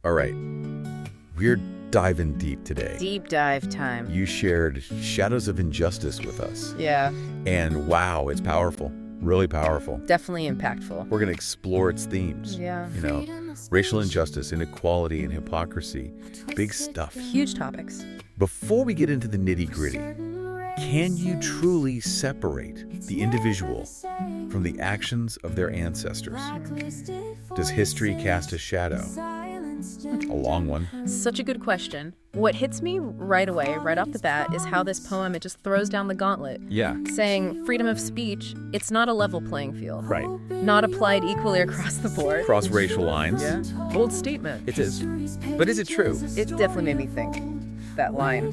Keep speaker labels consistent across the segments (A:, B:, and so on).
A: All right, we're diving deep today.
B: Deep dive time.
A: You shared Shadows of Injustice with us.
B: Yeah,
A: And wow, it's powerful, really powerful.
B: definitely impactful.
A: We're going to explore its themes.
B: Yeah.
A: You know, racial injustice, inequality, and hypocrisy. Big stuff.
B: Huge topics.
A: Before we get into the nitty-gritty, can you truly separate the individual from the actions of their ancestors? Does history cast a shadow? A long one.
B: Such a good question. What hits me right away, right off the bat, is how this poem, it just throws down the gauntlet.
A: Yeah.
B: Saying freedom of speech, it's not a level playing field.
A: Right.
B: Not applied equally across the board.
A: Cross racial lines.
B: Yeah. Bold statement.
A: It is. But is it true?
B: It definitely made me think. That line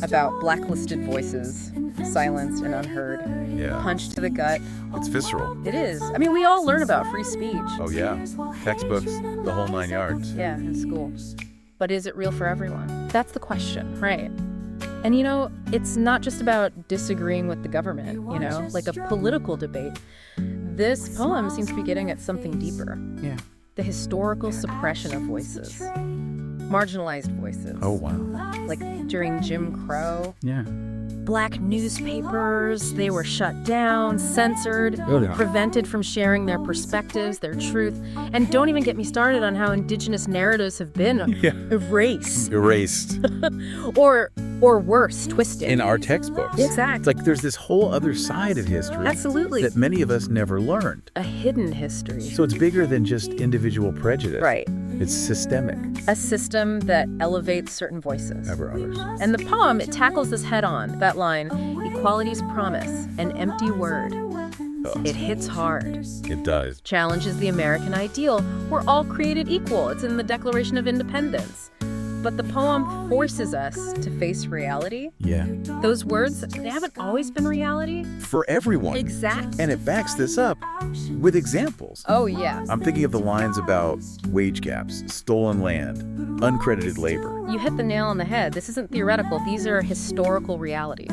B: about blacklisted voices, silenced and unheard.
A: Yeah.
B: Punch to the gut.
A: It's visceral.
B: It is. I mean, we all learn about free speech.
A: Oh, yeah. Textbooks, the whole 9 yards.
B: Yeah, in school. But is it real for everyone? That's the question, right? And you know, it's not just about disagreeing with the government, you know, like a political debate. This poem seems to be getting at something deeper.
A: Yeah.
B: The historical suppression of voices. Marginalized voices.
A: Oh, wow.
B: Like during Jim Crow.
A: Yeah.
B: Black newspapers, they were shut down, censored,
A: Oh, yeah.
B: prevented from sharing their perspectives, their truth. And don't even get me started on how indigenous narratives have been erased.
A: Erased.
B: or worse, twisted.
A: In our textbooks.
B: Exactly.
A: It's like there's this whole other side of history.
B: Absolutely.
A: That many of us never learned.
B: A hidden history.
A: So it's bigger than just individual prejudice.
B: Right.
A: It's systemic.
B: A system that elevates certain voices.
A: Ever others.
B: And the poem, it tackles this head on. That line, equality's promise, an empty word.
A: Oh,
B: It hits hard.
A: it does.
B: Challenges the American ideal. We're all created equal. It's in the Declaration of Independence. But the poem forces us to face reality.
A: Yeah.
B: Those words, they haven't always been reality.
A: For everyone.
B: Exactly.
A: And it backs this up with examples.
B: Oh, yeah.
A: I'm thinking of the lines about wage gaps, stolen land, uncredited labor.
B: You hit the nail on the head. This isn't theoretical. These are historical realities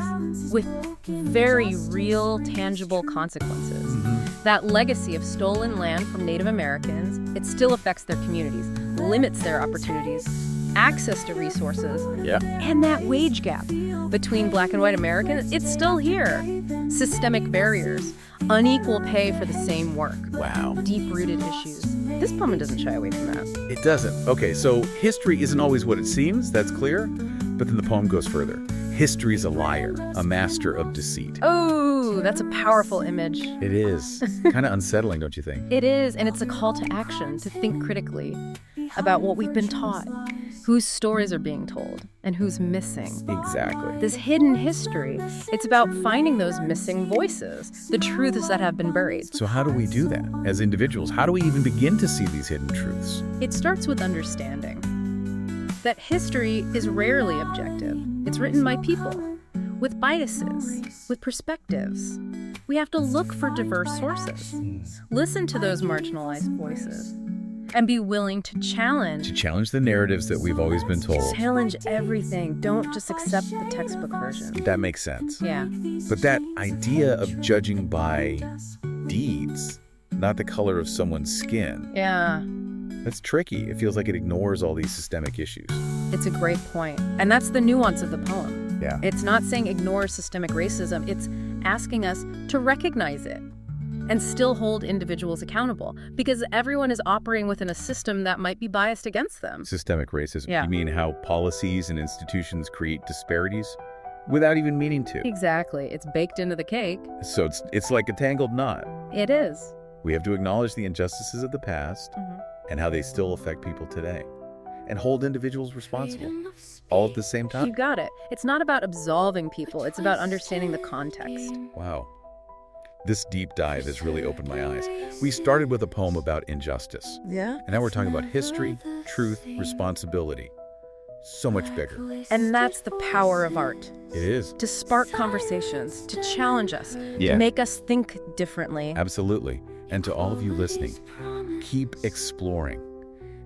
B: with very real, tangible consequences. That legacy of stolen land from Native Americans, it still affects their communities, limits their opportunities, access to resources,
A: Yeah.
B: and that wage gap between Black and white Americans, it's still here. Systemic barriers, unequal pay for the same work,
A: Wow.
B: deep-rooted issues. This poem doesn't shy away from that.
A: It doesn't. Okay, so history isn't always what it seems, that's clear. But then the poem goes further. History's a liar, a master of deceit.
B: Oh, that's a powerful image.
A: It is. Kind of unsettling, don't you think?
B: It is, and it's a call to action, to think critically about what we've been taught, whose stories are being told, and who's missing.
A: Exactly.
B: This hidden history, it's about finding those missing voices, the truths that have been buried.
A: So how do we do that as individuals? How do we even begin to see these hidden truths?
B: It starts with understanding that history is rarely objective. It's written by people, with biases, with perspectives. We have to look for diverse sources, listen to those marginalized voices, and be willing to challenge.
A: To challenge the narratives that we've always been told.
B: Challenge everything. Don't just accept the textbook version.
A: That makes sense.
B: Yeah.
A: But that idea of judging by deeds, not the color of someone's skin,
B: Yeah.
A: that's tricky. It feels like it ignores all these systemic issues.
B: It's a great point. And that's the nuance of the poem.
A: Yeah.
B: It's not saying ignore systemic racism. It's asking us to recognize it and still hold individuals accountable, because everyone is operating within a system that might be biased against them.
A: Systemic racism.
B: Yeah.
A: You mean how policies and institutions create disparities without even meaning to?
B: Exactly. It's baked into the cake.
A: So it's like a tangled knot.
B: It is.
A: We have to acknowledge the injustices of the past and how they still affect people today, and hold individuals responsible, all at the same time.
B: You got it. It's not about absolving people. It's about understanding the context.
A: Wow. This deep dive has really opened my eyes. We started with a poem about injustice,
B: Yeah.
A: and now we're talking about history, truth, responsibility. So much bigger.
B: And that's the power of art.
A: It is.
B: To spark conversations, to challenge us,
A: Yeah.
B: to make us think differently.
A: Absolutely. And to all of you listening, keep exploring.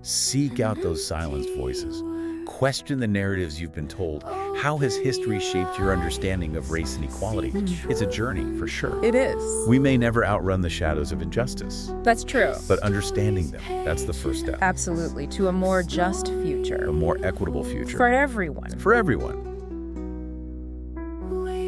A: Seek out those silenced voices. Question the narratives you've been told. How has history shaped your understanding of race and equality? It's a journey, for sure.
B: It is.
A: We may never outrun the shadows of injustice,
B: That's true.
A: but understanding them, that's the first step.
B: Absolutely. To a more just future.
A: A more equitable future.
B: For everyone.
A: For everyone.